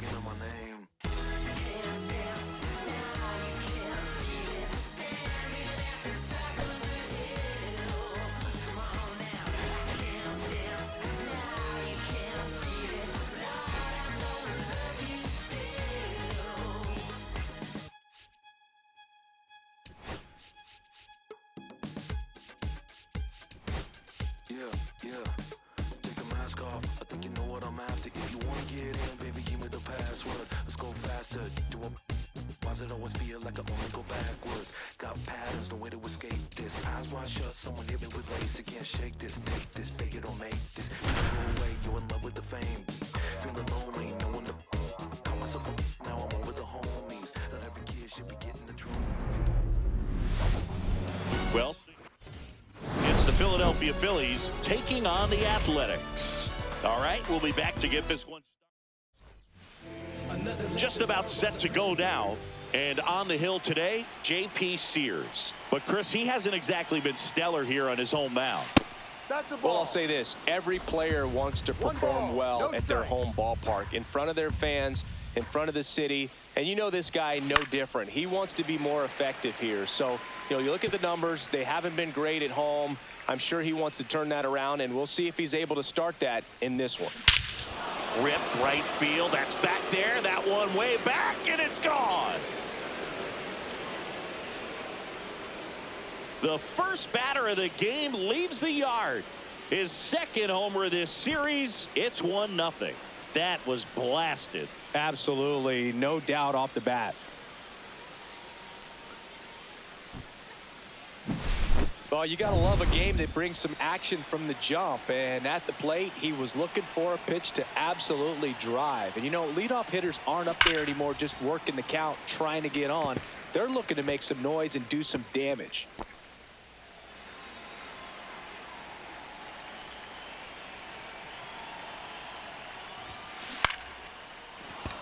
speaking of my name. Yeah, take the mask off. I think you know what I'm after. If you wanna get in, baby, give me the password. Let's go faster. Why does it always feel like I only go backwards? Got patterns, no way to escape this. Eyes wide shut, someone hit me with lace. You can't shake this, take this, fake it or make this. Go away, you're in love with the fame. Feeling lonely, no one to call myself a now I'm over the homies. Not every kid should be getting the truth. Well, it's the Philadelphia Phillies taking on the Athletics. All right, we'll be back to get this one started. Just about set to go now. And on the hill today, J.P. Sears. But, Chris, he hasn't exactly been stellar here on his home mound. Well, I'll say this. Every player wants to perform well at their home ballpark, in front of their fans, in front of the city. And you know this guy no different. He wants to be more effective here. So, you look at the numbers. They haven't been great at home. I'm sure he wants to turn that around, and we'll see if he's able to start that in this one. Ripped right field. That's back there. That one way back, and it's gone. The first batter of the game leaves the yard. His second homer this series. It's 1-0. That was blasted. Absolutely, no doubt off the bat. Well, you got to love a game that brings some action from the jump. And at the plate, he was looking for a pitch to absolutely drive. And, leadoff hitters aren't up there anymore just working the count, trying to get on. They're looking to make some noise and do some damage.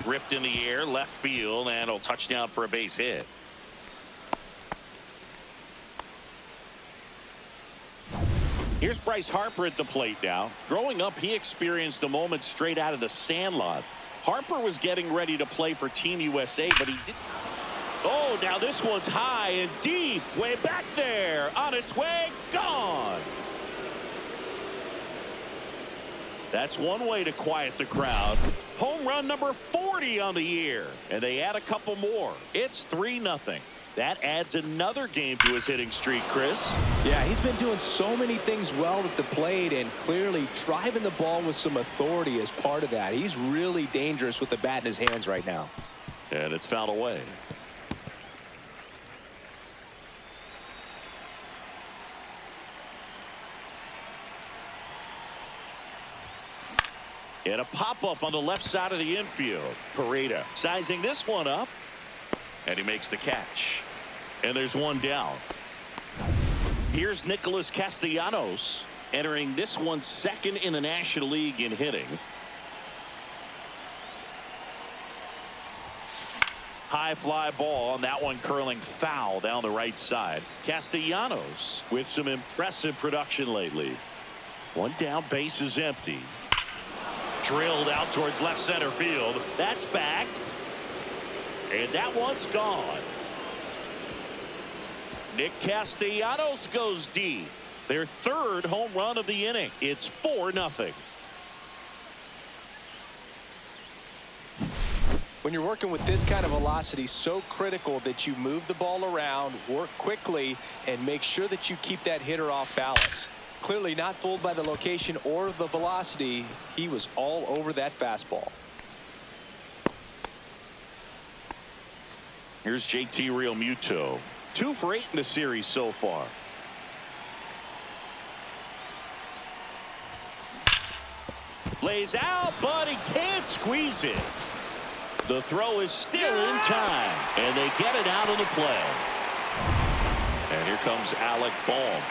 Ripped in the air, left field, and a touchdown for a base hit. Here's Bryce Harper at the plate now. Growing up, he experienced a moment straight out of the Sandlot. Harper was getting ready to play for Team USA, but he didn't. Oh, now this one's high and deep, way back there, on its way, gone. That's one way to quiet the crowd. Home run number 40 on the year, and they add a couple more. It's 3-0. That adds another game to his hitting streak, Chris. Yeah, he's been doing so many things well at the plate and clearly driving the ball with some authority as part of that. He's really dangerous with the bat in his hands right now. And it's fouled away. And a pop-up on the left side of the infield. Pareda sizing this one up. And he makes the catch. And there's one down. Here's Nicholas Castellanos entering this one second in the National League in hitting. High fly ball, and that one curling foul down the right side. Castellanos with some impressive production lately. One down, base is empty. Drilled out towards left center field. That's back. And that one's gone. Nick Castellanos goes deep. Their third home run of the inning. It's 4-0. When you're working with this kind of velocity, so critical that you move the ball around, work quickly, and make sure that you keep that hitter off balance. Clearly not fooled by the location or the velocity. He was all over that fastball. Here's JT Realmuto. 2 for 8 in the series so far. Lays out, but he can't squeeze it. The throw is still in time, and they get it out of the play. And here comes Alec Bohm.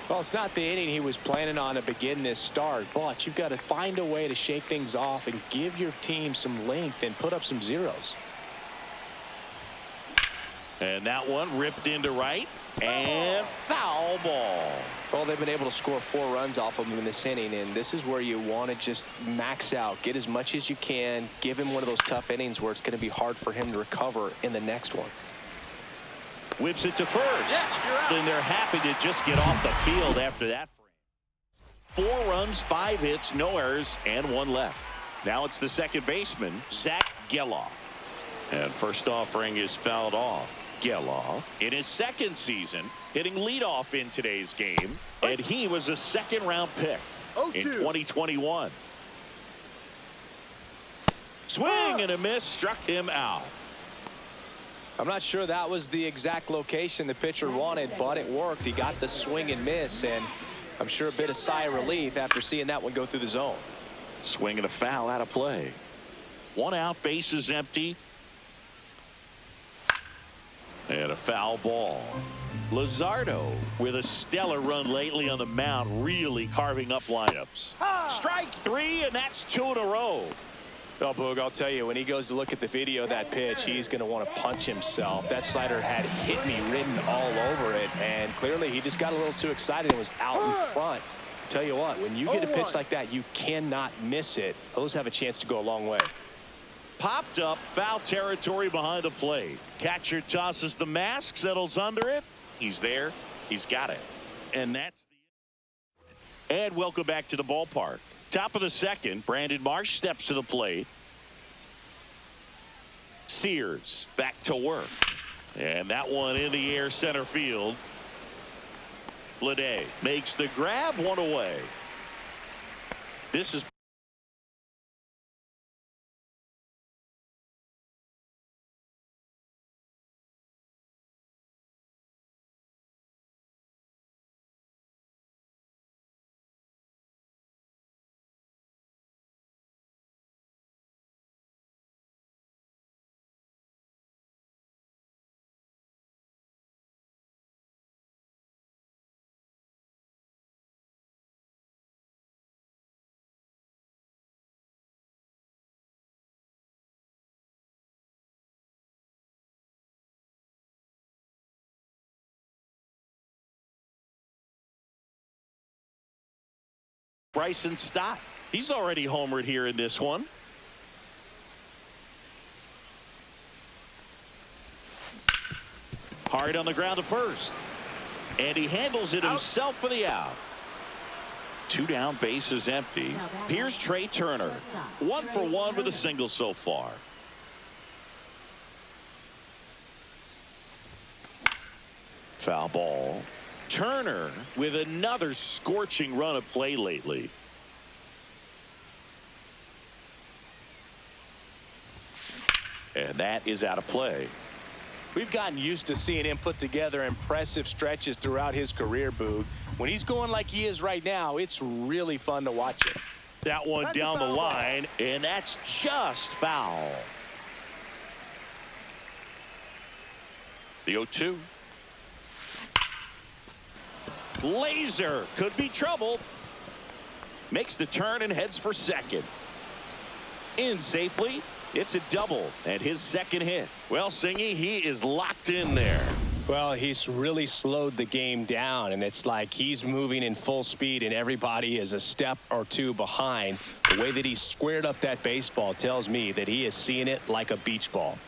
Well, it's not the inning he was planning on to begin this start, but you've got to find a way to shake things off and give your team some length and put up some zeros. And that one ripped into right. And foul ball. Well, they've been able to score 4 runs off of him in this inning, and this is where you want to just max out, get as much as you can, give him one of those tough innings where it's going to be hard for him to recover in the next one. Whips it to first. And they're happy to just get off the field after that. 4 runs, 5 hits, no errors, and 1 left. Now it's the second baseman, Zach Geloff. And first offering is fouled off. Geloff in his second season hitting leadoff in today's game, and he was a second-round pick in 2021. Swing and a miss, struck him out. I'm not sure that was the exact location the pitcher wanted, but it worked. He got the swing and miss, and I'm sure a bit of sigh of relief after seeing that one go through the zone. Swing and a foul out of play. 1 out, bases empty. And a foul ball. Luzardo with a stellar run lately on the mound, really carving up lineups. Strike 3, and that's 2 in a row. Well, Boog, I'll tell you, when he goes to look at the video of that pitch, he's going to want to punch himself. That slider had hit me written all over it, and clearly he just got a little too excited and was out in front. Tell you what, when you get a pitch like that, you cannot miss it. Those have a chance to go a long way. Popped up, foul territory behind the plate. Catcher tosses the mask, settles under it. He's there. He's got it. And that's the end. And welcome back to the ballpark. Top of the second, Brandon Marsh steps to the plate. Sears back to work. And that one in the air center field. Lede makes the grab, 1 away. This is Bryson Stott. He's already homered here in this one. Hard on the ground to first. And he handles it himself for the out. 2 down, bases empty. Here's Trey Turner. 1 for 1 with a single so far. Foul ball. Turner with another scorching run of play lately. And that is out of play. We've gotten used to seeing him put together impressive stretches throughout his career, Boog. When he's going like he is right now, it's really fun to watch him. That one down the line, and that's just foul. The 0-2. Laser could be trouble. Makes the turn and heads for second. In safely. It's a double and his second hit. Well, Singy, he is locked in there. Well, he's really slowed the game down, and it's like he's moving in full speed and everybody is a step or 2 behind. The way that he squared up that baseball tells me that he is seeing it like a beach ball.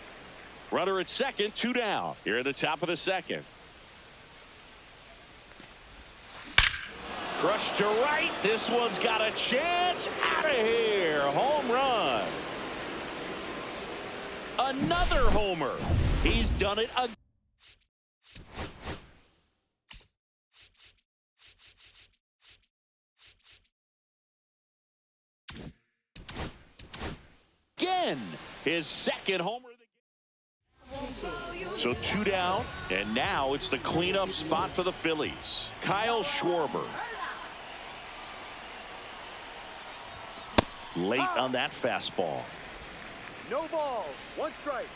Runner at second, 2 down. Here at the top of the second. Crushed to right. This one's got a chance. Out of here. Home run. Another homer. He's done it again. His second homer of the game. So 2 down, and now it's the cleanup spot for the Phillies. Kyle Schwarber. Late on that fastball. No ball, 1 strike.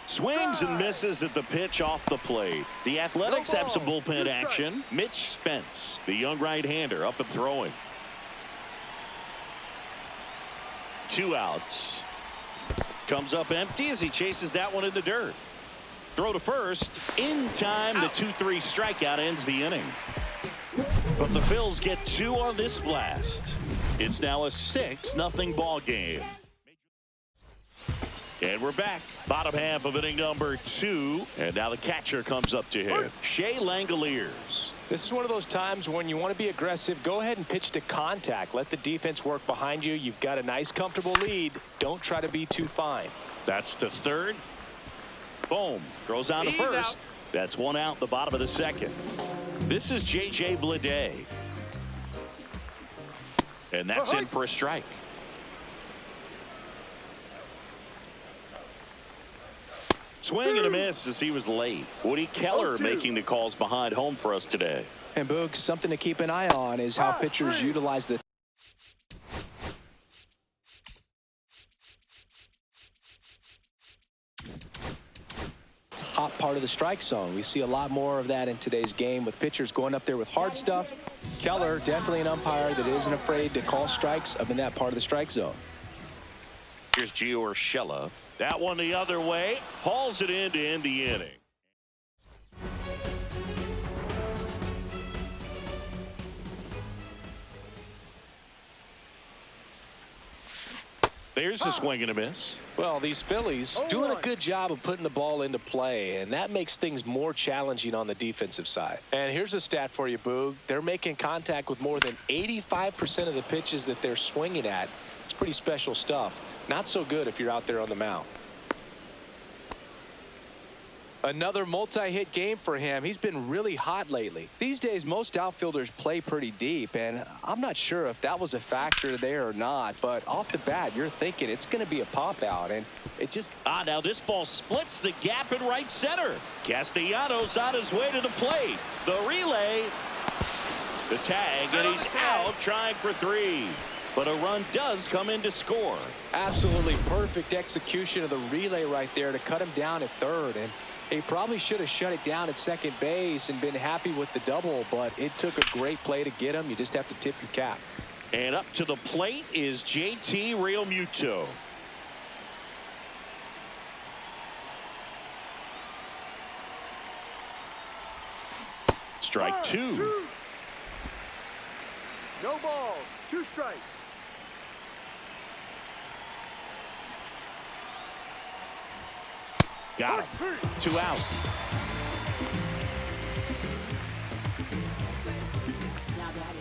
Swings and misses at the pitch off the plate. The Athletics have some bullpen action. Mitch Spence, the young right-hander, up and throwing. 2 outs. Comes up empty as he chases that one in the dirt. Throw to first. In time, the 2-3 strikeout ends the inning. But the Phils get 2 on this blast. It's now a 6-0 ball game. And we're back. Bottom half of inning number 2. And now the catcher comes up to him. Shea Langoliers. This is one of those times when you want to be aggressive. Go ahead and pitch to contact. Let the defense work behind you. You've got a nice, comfortable lead. Don't try to be too fine. That's to third. Boom. Throws on to first. Out. That's 1 out in the bottom of the second. This is J.J. Bleday. And that's in for a strike. Swing and a miss as he was late. Woody Keller making the calls behind home for us today. And Boog, something to keep an eye on is how pitchers utilize the top part of the strike zone. We see a lot more of that in today's game with pitchers going up there with hard stuff. Keller, definitely an umpire that isn't afraid to call strikes up in that part of the strike zone. Here's Gio Urshela. That one the other way. Hauls it in to end the inning. There's a swing and a miss. Well, these Phillies doing a good job of putting the ball into play, and that makes things more challenging on the defensive side. And here's a stat for you, Boog. They're making contact with more than 85% of the pitches that they're swinging at. It's pretty special stuff. Not so good if you're out there on the mound. Another multi-hit game for him. He's been really hot lately. These days, most outfielders play pretty deep, and I'm not sure if that was a factor there or not, but off the bat, you're thinking it's going to be a pop-out, and it just... Now this ball splits the gap in right center. Castellanos on his way to the plate. The relay. The tag, and he's out trying for 3. But a run does come in to score. Absolutely perfect execution of the relay right there to cut him down at third. And he probably should have shut it down at second base and been happy with the double, but it took a great play to get him. You just have to tip your cap. And up to the plate is JT Realmuto. Strike 2. No ball. 2 strikes. Got him. 2 out.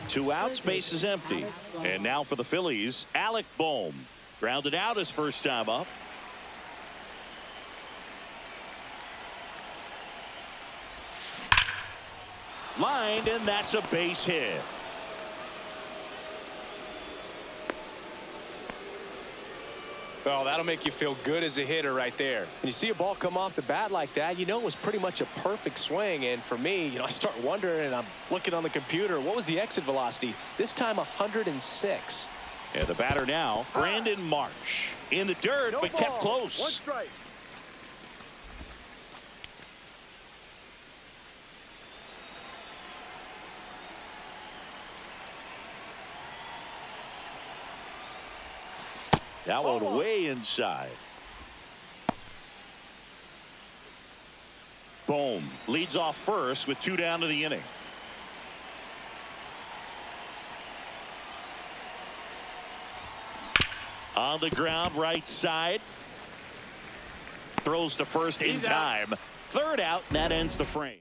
Two outs, base is empty. And now for the Phillies, Alec Bohm. Grounded out his first time up. Lined, and that's a base hit. Well, that'll make you feel good as a hitter right there. When you see a ball come off the bat like that, you know it was pretty much a perfect swing. And for me, I start wondering, and I'm looking on the computer, what was the exit velocity? This time 106. And the batter now, Brandon Marsh. In the dirt, but kept close. 1 strike. That one way inside. Boom. Leads off first with 2 down to the inning. On the ground, right side. Throws to first in time. Third out, and that ends the frame.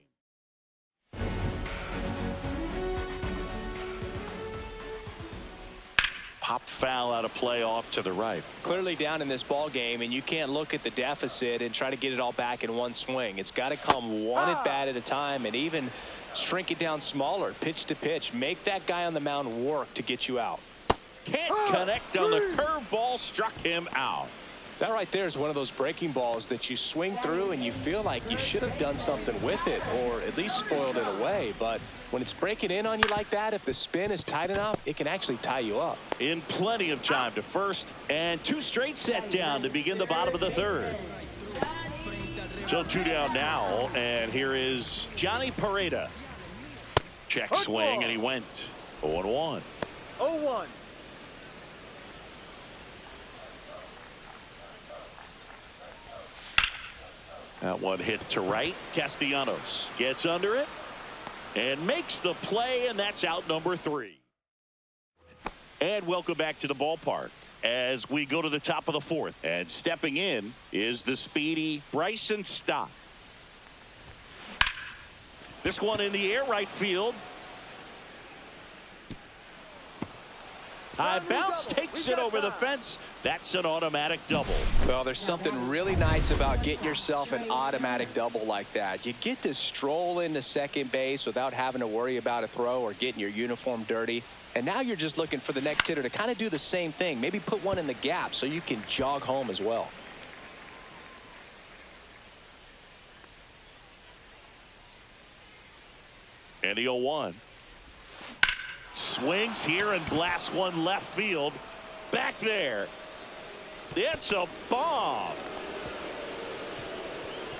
Popped foul out of play off to the right. Clearly down in this ball game, and you can't look at the deficit and try to get it all back in one swing. It's got to come one at bat at a time, and even shrink it down smaller, pitch to pitch. Make that guy on the mound work to get you out. Can't connect on the curveball, struck him out. That right there is one of those breaking balls that you swing through and you feel like you should have done something with it or at least spoiled it away. But when it's breaking in on you like that, if the spin is tight enough, it can actually tie you up. In plenty of time to first, and 2 straight set down to begin the bottom of the third. So 2 down now, and here is Johnny Pareda. Check swing, and he went 0-1. 0-1. That one hit to right. Castellanos gets under it and makes the play, and that's out number 3. And welcome back to the ballpark as we go to the top of the 4th. And stepping in is the speedy Bryson Stott. This one in the air, right field. High bounce takes it over the fence. That's an automatic double. Well, there's something really nice about getting yourself an automatic double like that. You get to stroll into second base without having to worry about a throw or getting your uniform dirty. And now you're just looking for the next hitter to kind of do the same thing. Maybe put one in the gap so you can jog home as well. And the 0-1. Swings here and blasts one left field. Back there. It's a bomb.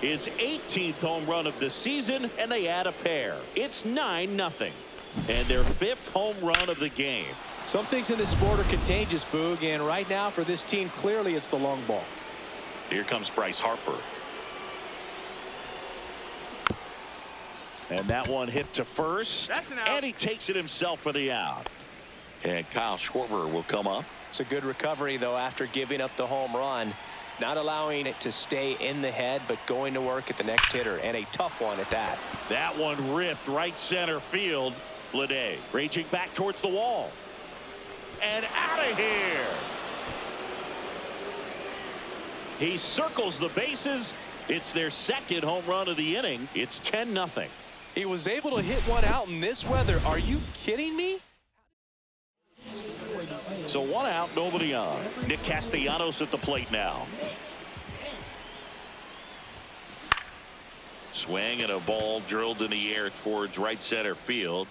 His 18th home run of the season, and they add a pair. It's 9-0. And their 5th home run of the game. Some things in this sport are contagious, Boog, and right now for this team, clearly it's the long ball. Here comes Bryce Harper. And that one hit to first. And he takes it himself for the out. And Kyle Schwarber will come up. It's a good recovery, though, after giving up the home run. Not allowing it to stay in the head, but going to work at the next hitter, and a tough one at that. That one ripped right center field. Bleday raging back towards the wall. And out of here. He circles the bases. It's their 2nd home run of the inning. It's 10-0. He was able to hit one out in this weather. Are you kidding me? So 1 out, nobody on. Nick Castellanos at the plate now. Swing and a ball drilled in the air towards right center field.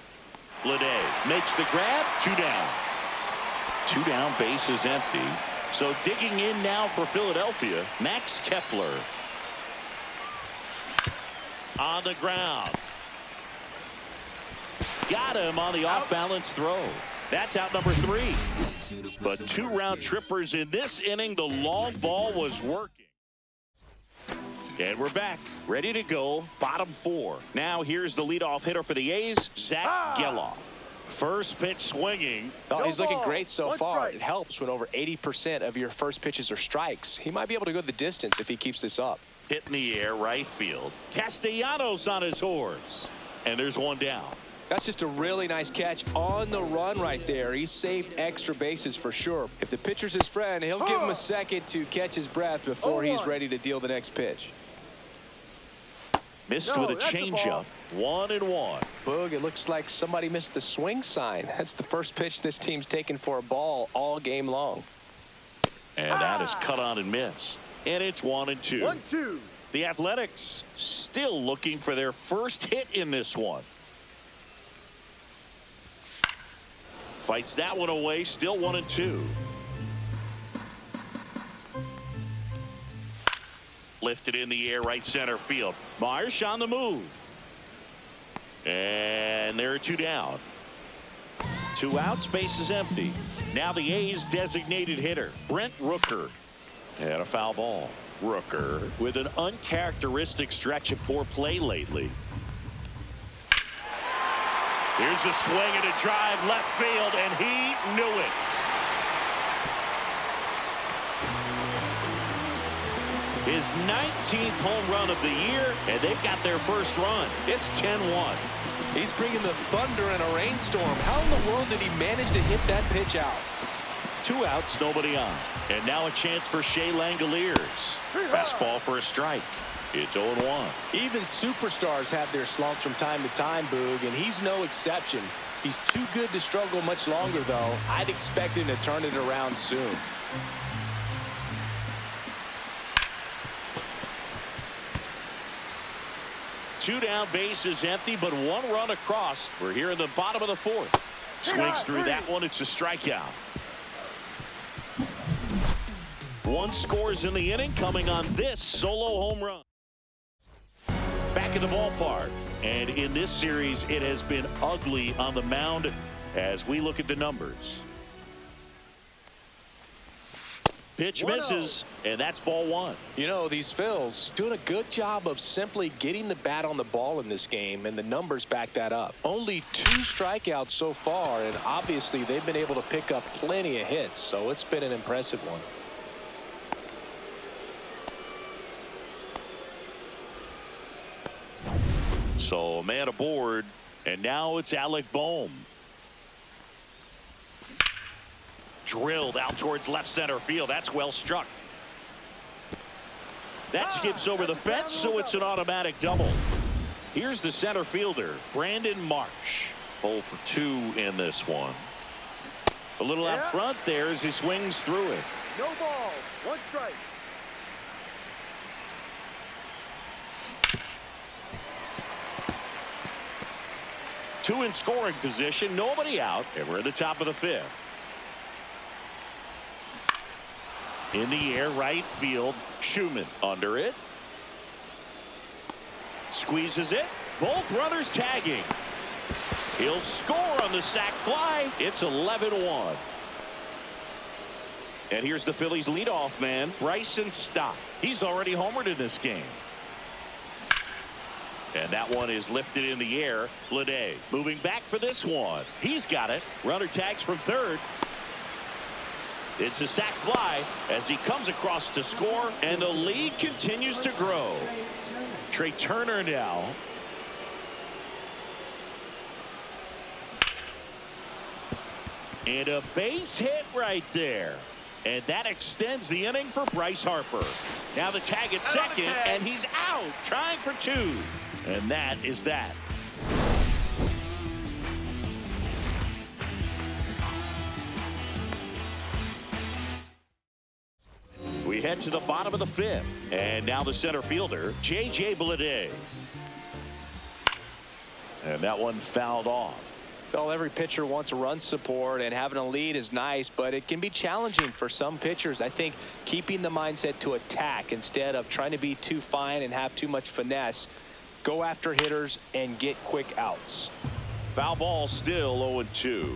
Bleday makes the grab. 2 down. 2 down, base is empty. So digging in now for Philadelphia, Max Kepler. On the ground. Got him on the off-balance throw. That's out number 3. But 2 round trippers in this inning. The long ball was working. And we're back, ready to go. Bottom 4. Now here's the leadoff hitter for the A's, Zach Geloff. First pitch swinging. Oh, he's looking great so far. It helps when over 80% of your first pitches are strikes. He might be able to go the distance if he keeps this up. Hit in the air, right field. Castellanos on his horse. And there's 1 down. That's just a really nice catch on the run right there. He saved extra bases for sure. If the pitcher's his friend, he'll give him a second to catch his breath before he's ready to deal the next pitch. Missed with a changeup. 1-1. Boog, it looks like somebody missed the swing sign. That's the first pitch this team's taken for a ball all game long. And that is cut on and missed. And it's 1-2. 1-2. The Athletics still looking for their first hit in this one. Fights that one away. Still 1-2. Lifted in the air, right center field. Marsh on the move. And there are 2 down. 2 outs, base is empty. Now the A's designated hitter, Brent Rooker. And a foul ball. Rooker with an uncharacteristic stretch of poor play lately. Here's a swing and a drive left field, and he knew it. His 19th home run of the year, and they've got their first run. It's 10-1. He's bringing the thunder in a rainstorm. How in the world did he manage to hit that pitch out? 2 outs, nobody on. And now a chance for Shea Langoliers. Fastball for a strike. It's 0-1. Even superstars have their slumps from time to time, Boog, and he's no exception. He's too good to struggle much longer, though. I'd expect him to turn it around soon. Two down, base is empty, but 1 run across. We're here in the bottom of the 4th. Swings through that one. It's a strikeout. 1 scores in the inning, coming on this solo home run. Back in the ballpark. And in this series, it has been ugly on the mound as we look at the numbers. Pitch misses, and that's ball one. You know, these Phils doing a good job of simply getting the bat on the ball in this game, and the numbers back that up. Only 2 strikeouts so far, and obviously they've been able to pick up plenty of hits, so it's been an impressive one. So a man aboard, and now it's Alec Bohm. Drilled out towards left center field. That's well struck. That skips over the fence, so it's an automatic double. Here's the center fielder, Brandon Marsh. 0 for 2 in this one. A little out front there as he swings through it. No ball. 1 strike. Two in scoring position, nobody out, and we're at the top of the 5th. In the air, right field. Schumann under it. Squeezes it. Both brothers tagging. He'll score on the sac fly. It's 11-1. And here's the Phillies leadoff man, Bryson Stott. He's already homered in this game. And that one is lifted in the air. Lede moving back for this one. He's got it. Runner tags from third. It's a sac fly as he comes across to score, and the lead continues to grow. Trey Turner now. And a base hit right there. And that extends the inning for Bryce Harper. Now the tag at second, and he's out, trying for 2. And that is that. We head to the bottom of the 5th. And now the center fielder, J.J. Bleday. And that one fouled off. Well, every pitcher wants run support, and having a lead is nice, but it can be challenging for some pitchers. I think keeping the mindset to attack instead of trying to be too fine and have too much finesse. Go after hitters and get quick outs. Foul ball, still 0-2.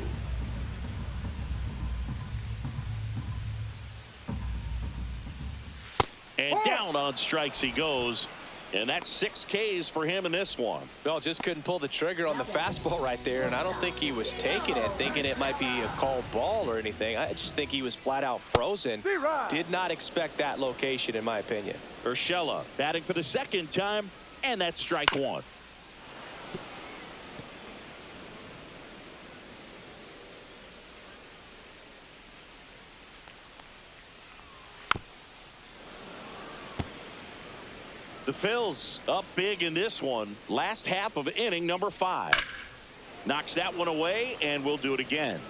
And down on strikes he goes. And that's 6 Ks for him in this one. Well, just couldn't pull the trigger on the fastball right there, and I don't think he was taking it, thinking it might be a called ball or anything. I just think he was flat out frozen. Did not expect that location, in my opinion. Urshela batting for the 2nd time, and that's strike 1. The Phils up big in this one. Last half of inning number 5. Knocks that one away, and we'll do it again.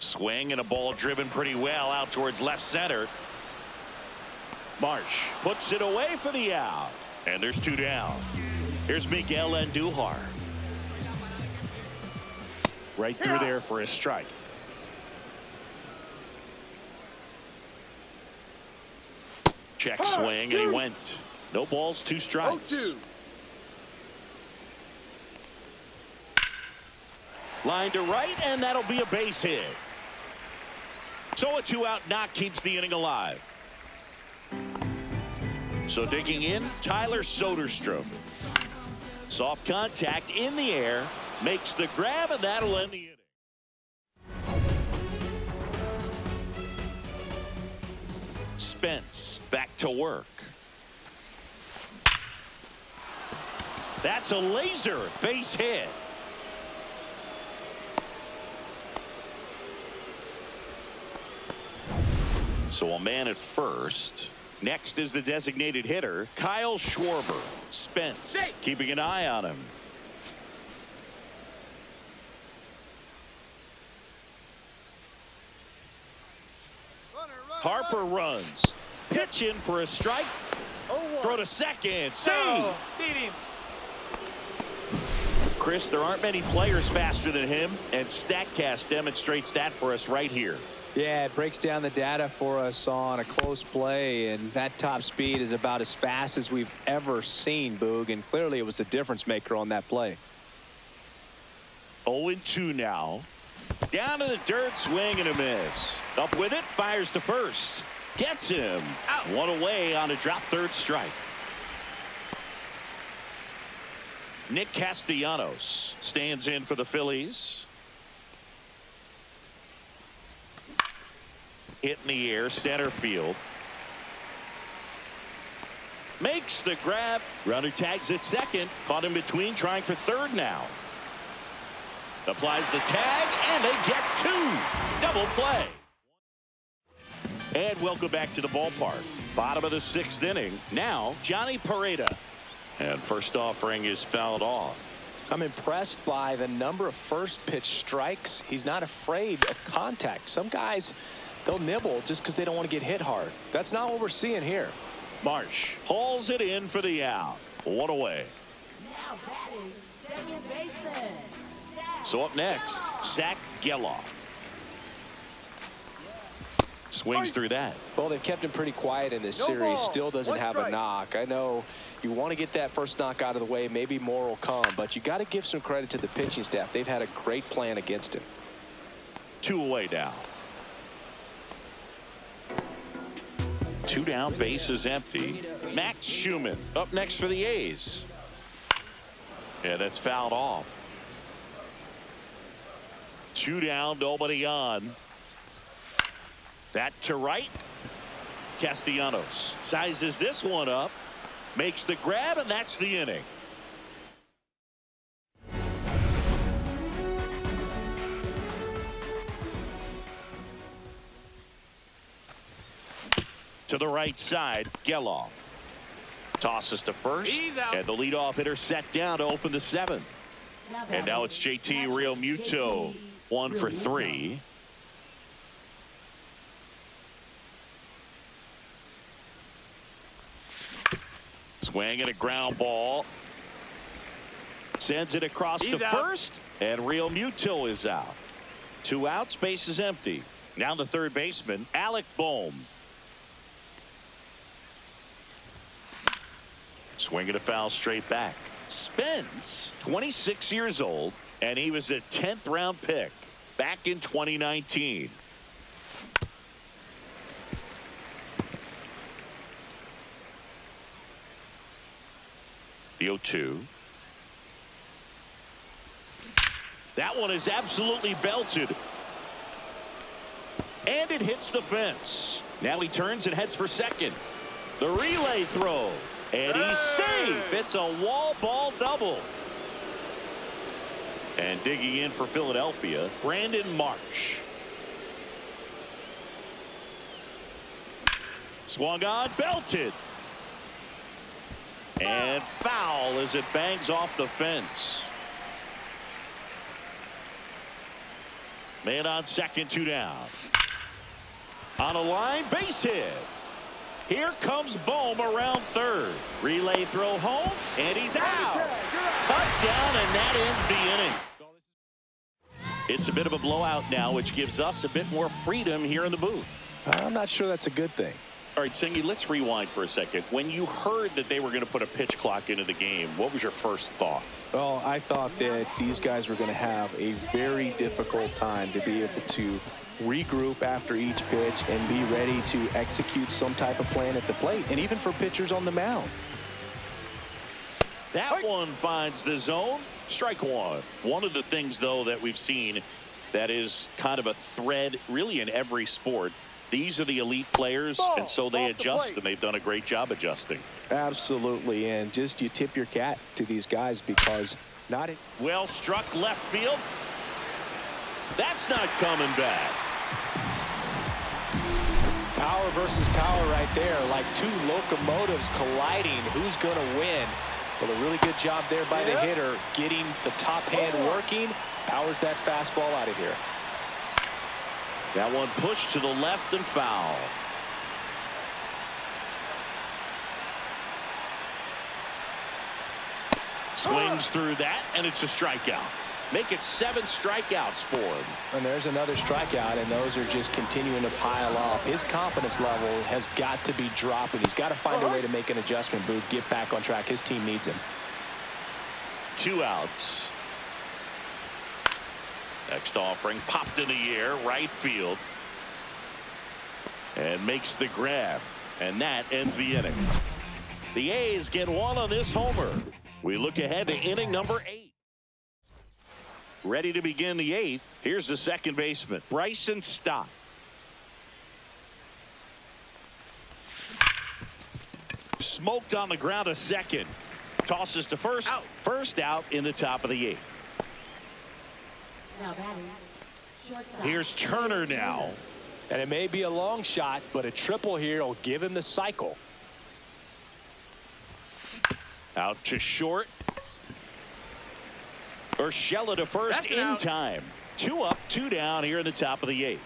Swing and a ball driven pretty well out towards left center. Marsh puts it away for the out. And there's 2 down. Here's Miguel Andujar. Right through there for a strike. Check swing, and he went. No balls, 2 strikes. Line to right, and that'll be a base hit. So a 2-out knock keeps the inning alive. So digging in, Tyler Soderstrom. Soft contact in the air, makes the grab, and that'll end the inning. Spence back to work. That's a laser base hit. So a man at first. Next is the designated hitter, Kyle Schwarber. Spence keeping an eye on him. Harper runs. Pitch in for a strike. Throw to second. Save. Chris, there aren't many players faster than him, and StatCast demonstrates that for us right here. Yeah, it breaks down the data for us on a close play, and that top speed is about as fast as we've ever seen, Boog, and clearly it was the difference maker on that play. 0-2 now. Down to the dirt, swing and a miss. Up with it, fires to first. Gets him. Out. One away on a drop third strike. Nick Castellanos stands in for the Phillies. Hit in the air, center field. Makes the grab. Runner tags at second. Caught in between, trying for third now. Applies the tag, and they get two. Double play. And welcome back to the ballpark. Bottom of the sixth inning. Now, Johnny Pareda. And first offering is fouled off. I'm impressed by the number of first pitch strikes. He's not afraid of contact. Some guys, they'll nibble just because they don't want to get hit hard. That's not what we're seeing here. Marsh hauls it in for the out. One away. Now batting second baseman. So up next, Zach Geloff. Swings through that. Well, they've kept him pretty quiet in this series. Still doesn't have a knock. I know you want to get that first knock out of the way. Maybe more will come, but you got to give some credit to the pitching staff. They've had a great plan against him. Two away now. Two down, bases empty. Max Schumann up next for the A's. Yeah, that's fouled off. Two down, nobody on. That to right. Castellanos sizes this one up, makes the grab, and that's the inning. To the right side, Geloff tosses to first, and the leadoff hitter set down to open the seventh. And now it's JT Realmuto, 1 for 3. Swing and a ground ball. Sends it across to first, and Realmuto is out. 2 outs, base is empty. Now the third baseman, Alec Bohm. Swing and a foul straight back. Spence, 26 years old, and he was a 10th round pick back in 2019. The 0-2. That one is absolutely belted. And it hits the fence. Now he turns and heads for second. The relay throw. And he's safe. It's a wall ball double. And digging in for Philadelphia, Brandon Marsh. Swung on, belted. And foul as it bangs off the fence. Man on second, 2 down. On a line, base hit. Here comes Bohm around third. Relay throw home, and he's out. Cut down, and that ends the inning. It's a bit of a blowout now, which gives us a bit more freedom here in the booth. I'm not sure that's a good thing. All right, Singy, let's rewind for a second. When you heard that they were going to put a pitch clock into the game, what was your first thought? Well, I thought that these guys were going to have a very difficult time to be able to regroup after each pitch and be ready to execute some type of plan at the plate, and even for pitchers on the mound. That one finds the zone. Strike one. One of the things, though, that we've seen that is kind of a thread really in every sport. These are the elite players, and so they adjust, and they've done a great job adjusting. Absolutely, and just you tip your cap to these guys because not it. Well struck left field. That's not coming back. Power versus power right there, like two locomotives colliding. Who's going to win? Well, a really good job there by the hitter, getting the top hand working. Powers that fastball out of here. That one pushed to the left and foul. Swings through that, and it's a strikeout. Make it 7 strikeouts for him. And there's another strikeout, and those are just continuing to pile up. His confidence level has got to be dropping. He's got to find a way to make an adjustment, Booth, get back on track. His team needs him. 2 outs. Next offering popped in the air, right field. And makes the grab. And that ends the inning. The A's get one on this homer. We look ahead to inning number 8. Ready to begin the 8th. Here's the second baseman, Bryson Stott. Smoked on the ground, a second. Tosses to first. Out. First out in the top of the 8th. Now batting, shortstop. Here's Turner now. And it may be a long shot, but a triple here will give him the cycle. Out to short. Urshela to first in time. 2 up, 2 down here in the top of the 8th.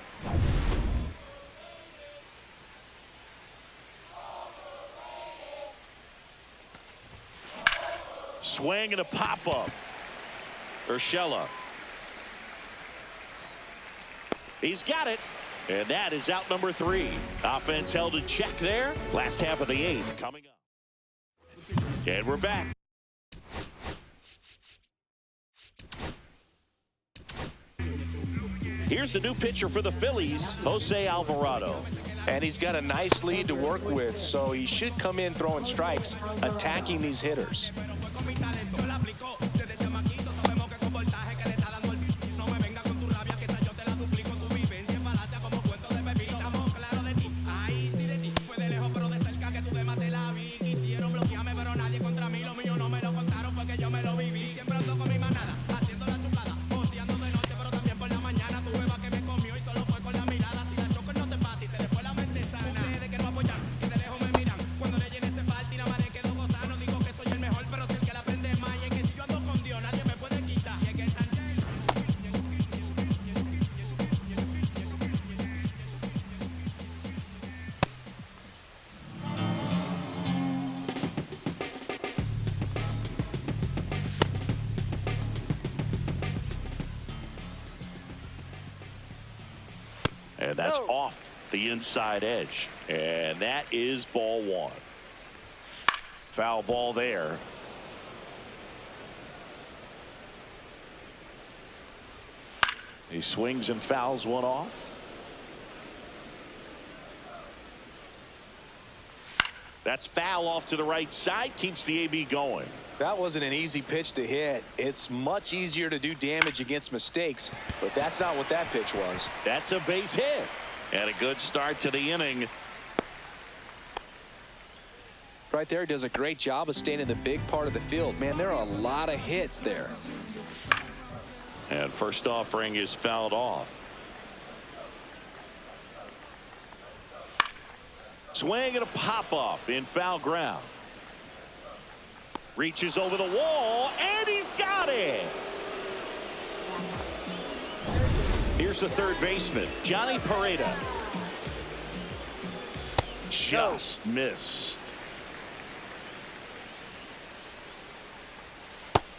Swing and a pop up. Urshela. He's got it. And that is out number 3. Offense held in check there. Last half of the 8th coming up. And we're back. Here's the new pitcher for the Phillies, Jose Alvarado. And he's got a nice lead to work with, so he should come in throwing strikes, attacking these hitters. And that's off the inside edge. And that is ball 1. Foul ball there. He swings and fouls one off. That's foul off to the right side. Keeps the AB going. That wasn't an easy pitch to hit. It's much easier to do damage against mistakes, but that's not what that pitch was. That's a base hit. And a good start to the inning. Right there, does a great job of staying in the big part of the field. Man, there are a lot of hits there. And first offering is fouled off. Swing and a pop-up in foul ground. Reaches over the wall, and he's got it. Here's the third baseman, Johnny Pareda. Just missed.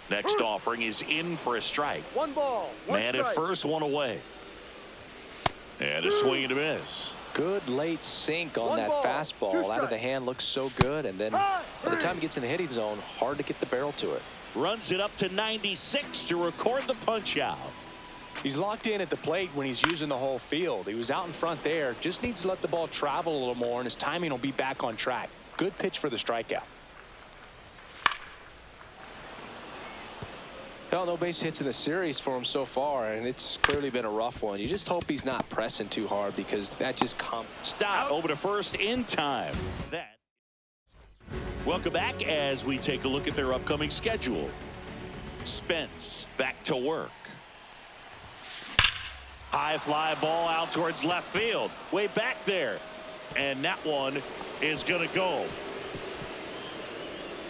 Next offering is in for a strike. 1 ball, 1 Man strike. at first, 1 away. And a swing and a miss. Good late sink on 1 that ball, 2 fastball. Out of the strikes. hand looks so good, and then by the time it gets in the hitting zone, hard to get the barrel to it. Runs it up to 96 to record the punch out. He's locked in at the plate when he's using the whole field. He was out in front there. Just needs to let the ball travel a little more, and his timing will be back on track. Good pitch for the strikeout. Well, no base hits in the series for him so far, and it's clearly been a rough one. You just hope he's not pressing too hard, because that just comes. Stop over to first in time. That. Welcome back as we take a look at their upcoming schedule. Spence back to work. High fly ball out towards left field. Way back there. And that one is going to go.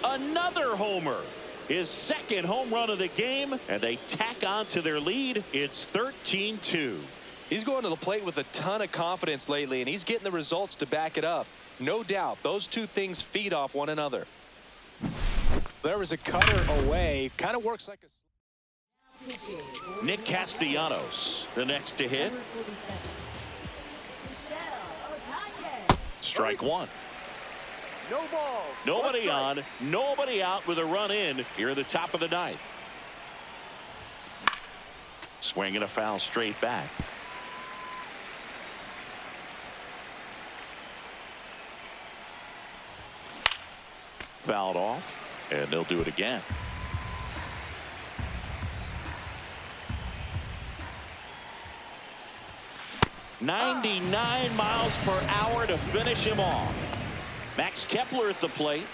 Another homer. His second home run of the game, and they tack on to their lead. It's 13-2. He's going to the plate with a ton of confidence lately, and he's getting the results to back it up. No doubt, those two things feed off one another. There was a cutter away. Kind of works like a... Nick Castellanos, the next to hit. Strike 1. No ball. Nobody 1 strike. on, nobody out with a run in here at the top of the 9th. Swing and a foul straight back. Fouled off, and they'll do it again. .99 miles per hour to finish him off. Max Kepler at the plate.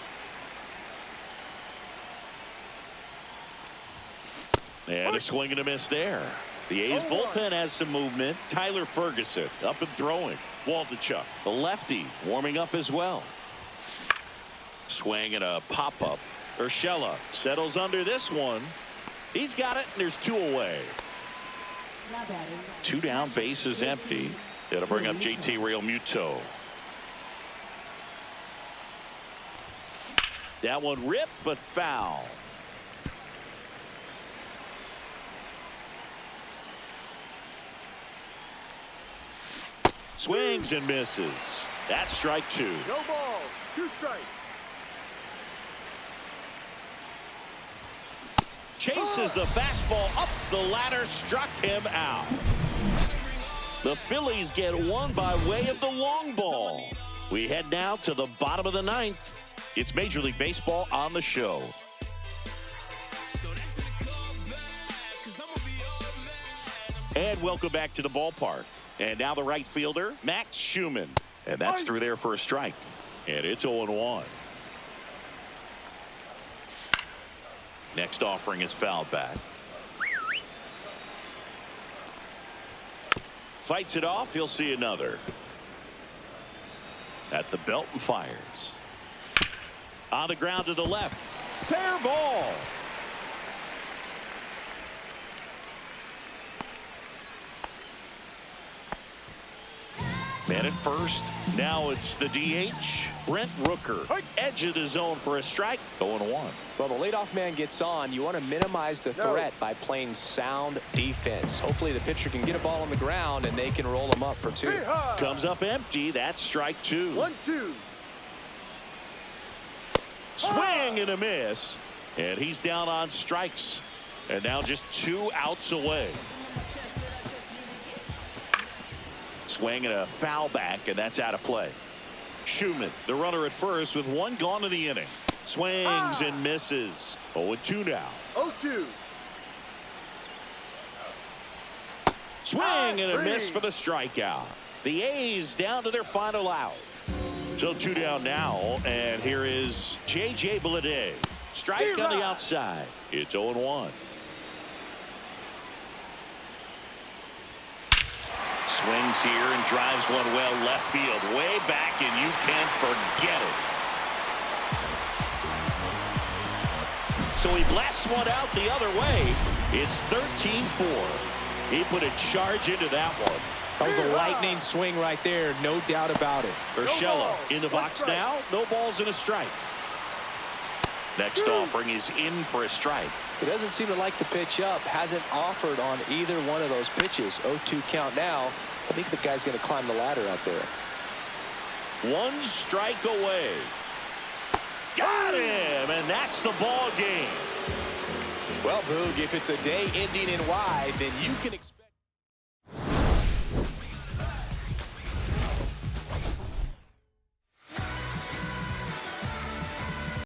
And a swing and a miss there. The A's bullpen has some movement. Tyler Ferguson up and throwing. Waldichuk, the lefty, warming up as well. Swing and a pop-up. Urshela settles under this one. He's got it, and there's 2 away. 2 down, bases empty. That'll bring up JT Realmuto. That one ripped, but foul. Swings and misses. That's strike 2. No ball. 2 strikes. Chases the fastball up the ladder, struck him out. The Phillies get one by way of the long ball. We head now to the bottom of the 9th. It's Major League Baseball on the show. And welcome back to the ballpark. And now the right fielder, Max Schumann. And that's through there for a strike. And it's 0-1. Next offering is fouled back. Fights it off. He'll see another. At the belt and fires. On the ground to the left. Fair ball. Man at first. Now it's the DH. Brent Rooker. Edge of the zone for a strike. 0-1. Well, the leadoff man gets on. You want to minimize the threat by playing sound defense. Hopefully the pitcher can get a ball on the ground and they can roll him up for 2. Comes up empty. That's strike 2. 1-2. Swing and a miss. And he's down on strikes. And now just 2 outs away. Swing and a foul back, and that's out of play. Schumann, the runner at first, with 1 gone in the inning. Swings and misses. 0-2 now. 0-2. Swing and a miss for the strikeout. The A's down to their final out. So 2 down now, and here is J.J. Bleday. Strike on the outside. It's 0-1. Swings here and drives one well left field, way back, and you can forget it. So he blasts one out the other way. It's 13-4. He put a charge into that one. That was a lightning swing right there, no doubt about it. Urshela in the box now. No balls and a strike. Next offering is in for a strike. He doesn't seem to like to pitch up. Hasn't offered on either one of those pitches. 0-2 count now. I think the guy's going to climb the ladder out there. 1 strike away. Got him, and that's the ball game. Well, Boog, if it's a day ending in Y, then you can expect